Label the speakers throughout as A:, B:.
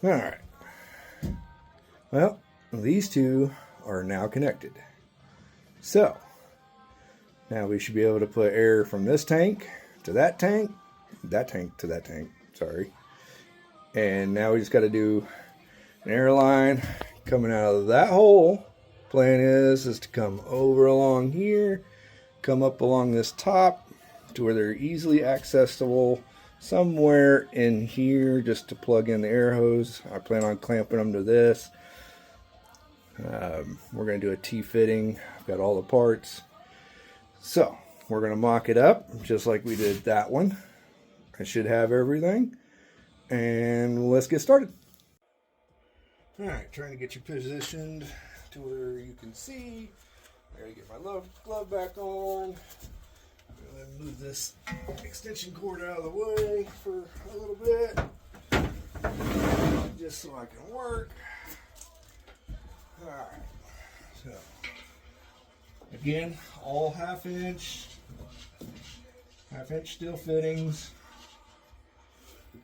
A: All right. Well, these two are now connected. So, now we should be able to put air from this tank to that tank to that tank, sorry. And now we just got to do an air line coming out of that hole. Plan is to come over along here, come up along this top to where they're easily accessible somewhere in here just to plug in the air hose. I plan on clamping them to this. We're going to do a T-fitting. I've got all the parts. So we're going to mock it up just like we did that one. I should have everything. And let's get started. All right, trying to get you positioned to where you can see. I gotta get my glove back on. I'm gonna move this extension cord out of the way for a little bit, just so I can work. All right, so again, all half-inch steel fittings.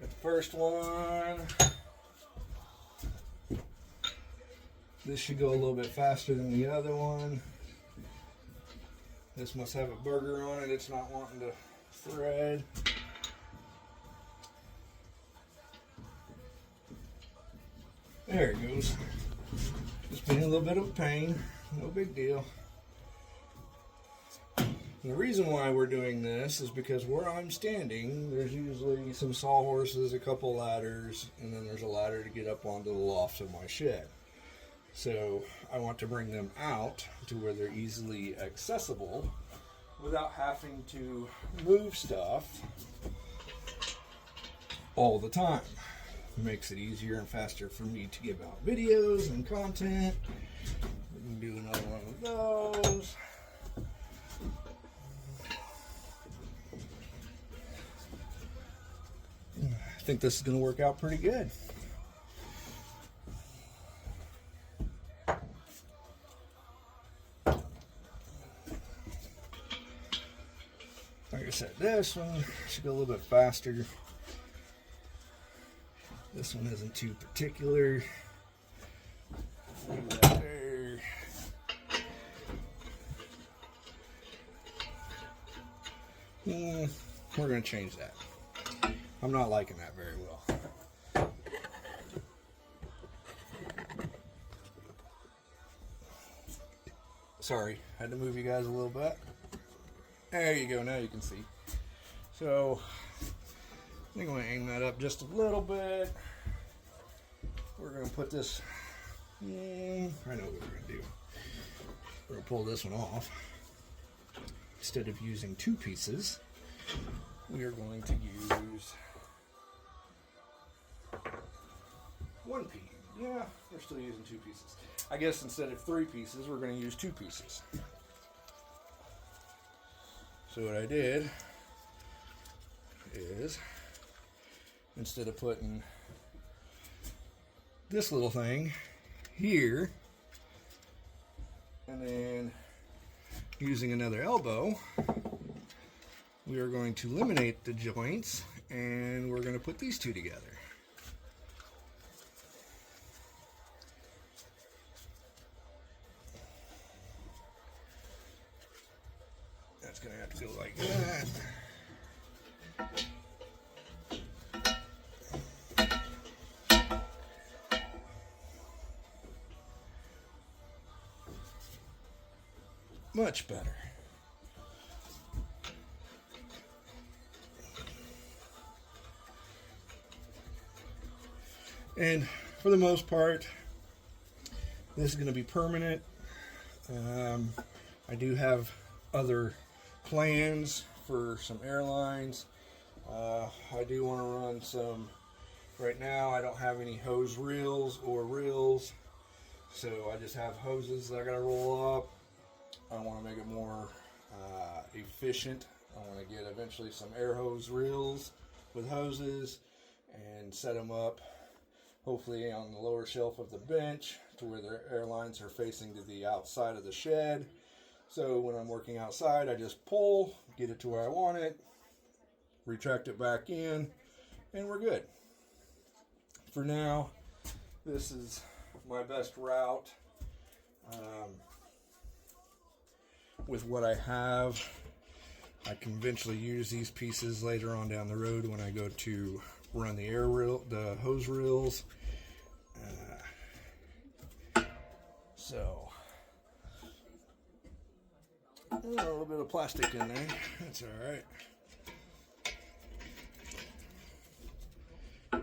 A: Got the first one. This should go a little bit faster than the other one. This must have a burger on it. It's not wanting to thread. There it goes. Just been a little bit of a pain. No big deal. The reason why we're doing this is because where I'm standing, there's usually some sawhorses, a couple ladders, and then there's a ladder to get up onto the lofts of my shed. So I want to bring them out to where they're easily accessible without having to move stuff all the time. It makes it easier and faster for me to give out videos and content. We can do another one of those. I think this is going to work out pretty good. Like I said, this one should go a little bit faster. This one isn't too particular. Leave that there. We're going to change that. I'm not liking that very well. Sorry, had to move you guys a little bit. There you go, now you can see. So, I think I'm going to aim that up just a little bit. We're going to put this, I know what we're going to do. We're going to pull this one off. Instead of using two pieces, we are going to use one piece. Yeah, we're still using two pieces. I guess instead of three pieces, we're going to use two pieces. So what I did is, instead of putting this little thing here, and then using another elbow, we are going to eliminate the joints, and we're going to put these two together. That's going to have to go like that. Much better. And for the most part, this is going to be permanent. I do have other plans for some airlines. I do want to run some. Right now, I don't have any hose reels or reels, so I just have hoses that I got to roll up. I want to make it more efficient. I want to get eventually some air hose reels with hoses and set them up hopefully on the lower shelf of the bench to where the airlines are facing to the outside of the shed. So when I'm working outside, I just pull, get it to where I want it, retract it back in, and we're good. For now, This is my best route with what I have. I can eventually use these pieces later on down the road when I go to run the the hose reels. So a little bit of plastic in there. That's all right.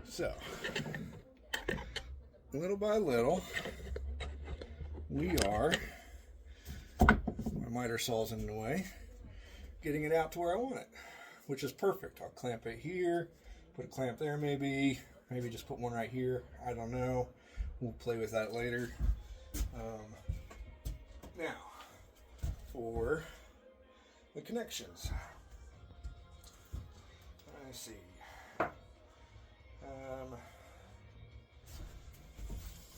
A: So little by little, we are. My miter saw's in the way. Getting it out to where I want it, which is perfect. I'll clamp it here, put a clamp there maybe just put one right here. I don't know. We'll play with that later. Now, for the connections. Let's see.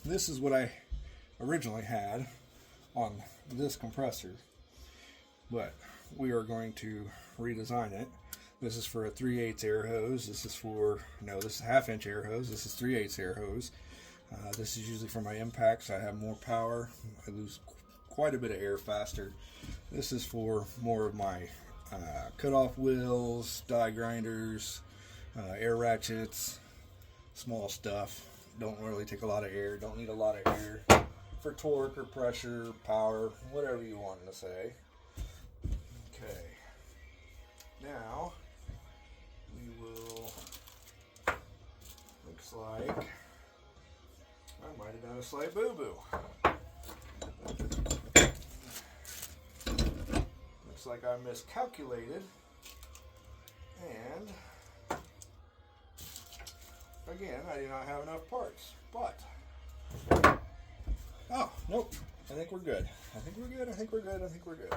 A: This is what I originally had on this compressor, but we are going to redesign it. This is for a 3/8 air hose. This is for, no, this is a 1/2 inch air hose. This is 3/8 air hose. This is usually for my impacts. I have more power. I lose quite a bit of air faster. This is for more of my cutoff wheels, die grinders, air ratchets, small stuff. Don't really take a lot of air. Don't need a lot of air for torque or pressure, power, whatever you want to say. Okay, now we will, looks like I might have done a slight boo-boo. Looks like I miscalculated, and again, I do not have enough parts, but, oh, nope, I think we're good. I think we're good.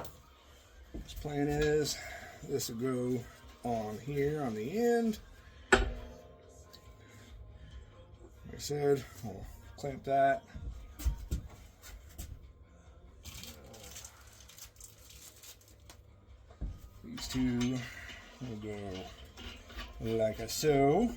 A: This plan is, this will go on here on the end. Like I said, we'll clamp that. These two will go like so.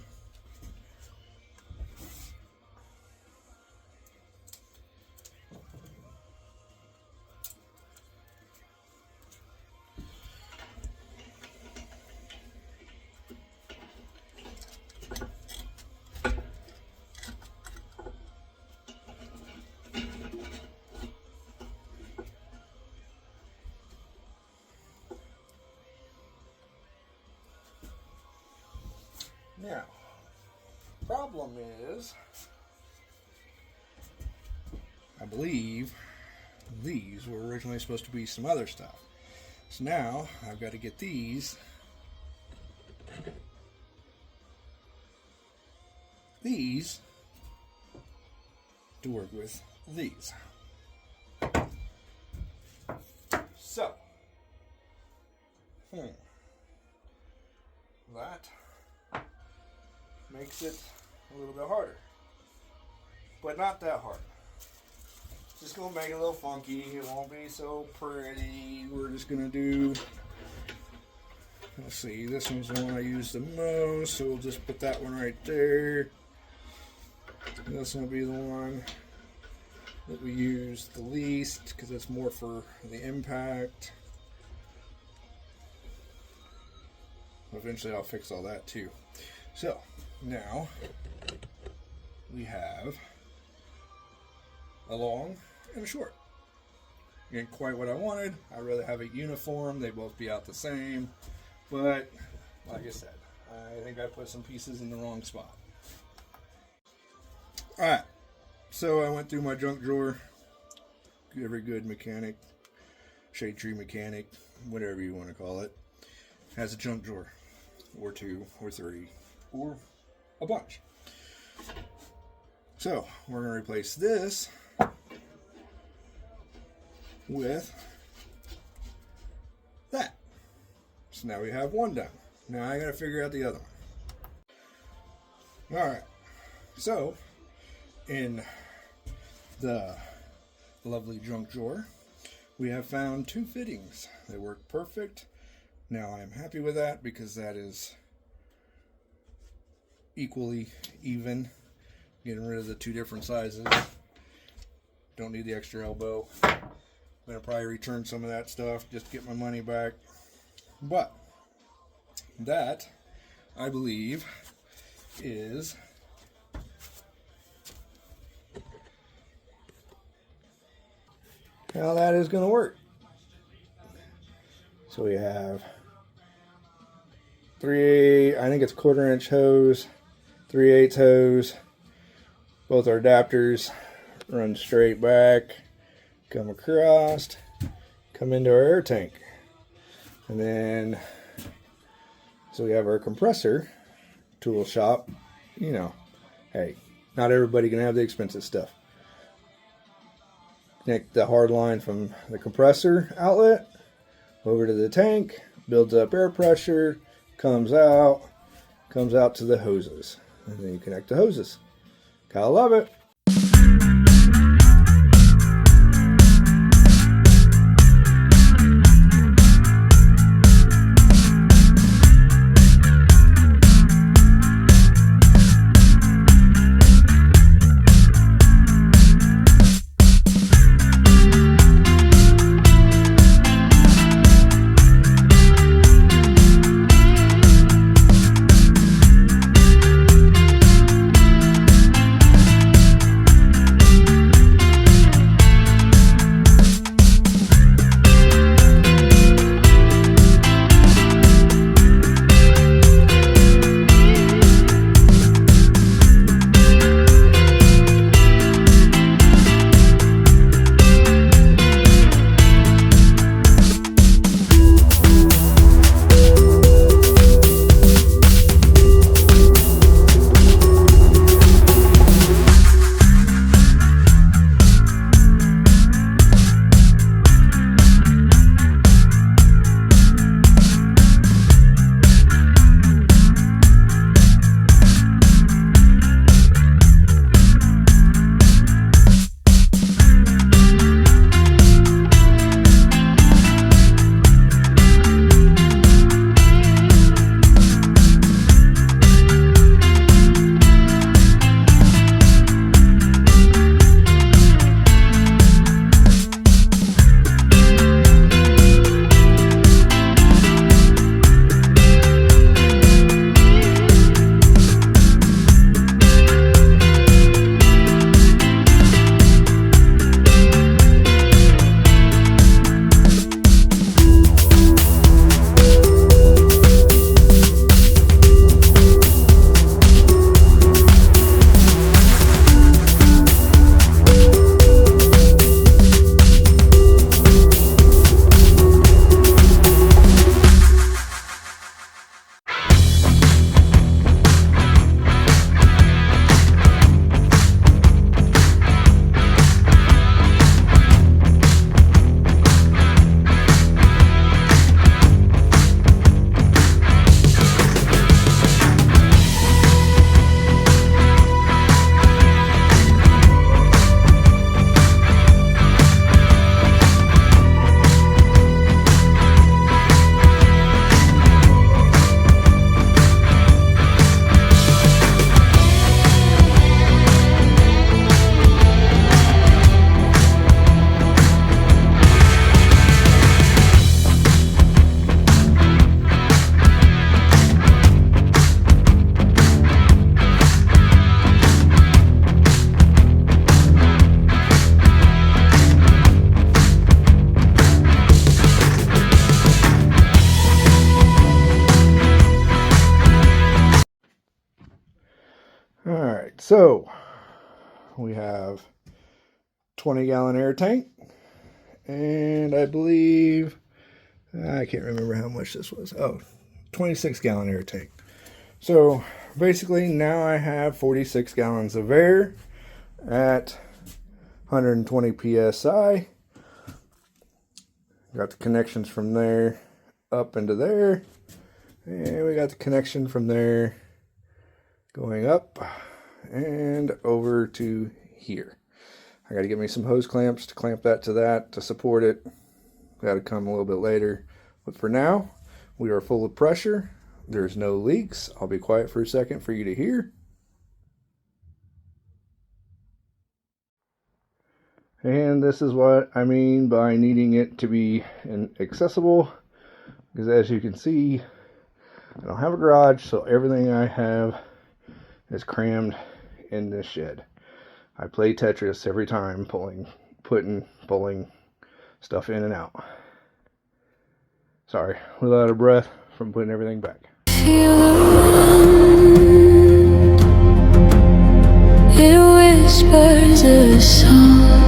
A: Now, problem is, I believe these were originally supposed to be some other stuff. So now I've got to get these to work with these. So, that makes it a little bit harder, but not that hard. Just gonna make it a little funky. It won't be so pretty. We're just gonna do, let's see, this one's the one I use the most, so we'll just put that one right there. This one will be the one that we use the least because it's more for the impact. Eventually I'll fix all that too. So now we have a long and a short. Ain't quite what I wanted. I'd rather have it uniform. They both be out the same. But like I said, I think I put some pieces in the wrong spot. Alright, so I went through my junk drawer. Every good mechanic, shade tree mechanic, whatever you want to call it, has a junk drawer, or two, or three, or a bunch. So we're going to replace this with that. So now we have one done. Now I got to figure out the other one. Alright, so in the lovely junk drawer, we have found two fittings. They work perfect. Now I'm happy with that because that is equally even getting rid of the 2 different sizes. Don't need the extra elbow. I'm gonna probably return some of that stuff just to get my money back. But that, I believe, is how that is going to work. So we have 3/8, I think it's 1/4 inch hose, 3/8 hose. Both our adapters run straight back, come across, come into our air tank. And then, so we have our compressor tool shop. You know, hey, not everybody can have the expensive stuff. Connect the hard line from the compressor outlet over to the tank, builds up air pressure, comes out to the hoses, and then you connect the hoses. Gotta love it. Alright, so we have 20-gallon air tank, and I believe, I can't remember how much this was. Oh, 26-gallon air tank. So basically now I have 46 gallons of air at 120 psi. Got the connections from there up into there, and we got the connection from there going up and over to here. I got to get me some hose clamps to clamp that to support it. Got to come a little bit later, but for now we are full of pressure. There's no leaks. I'll be quiet for a second for you to hear. And this is what I mean by needing it to be accessible, because as you can see, I don't have a garage, so everything I have is crammed in this shed. I play Tetris every time, pulling stuff in and out. Sorry, a little out of breath from putting everything back.
B: Feel the wind, it whispers a song.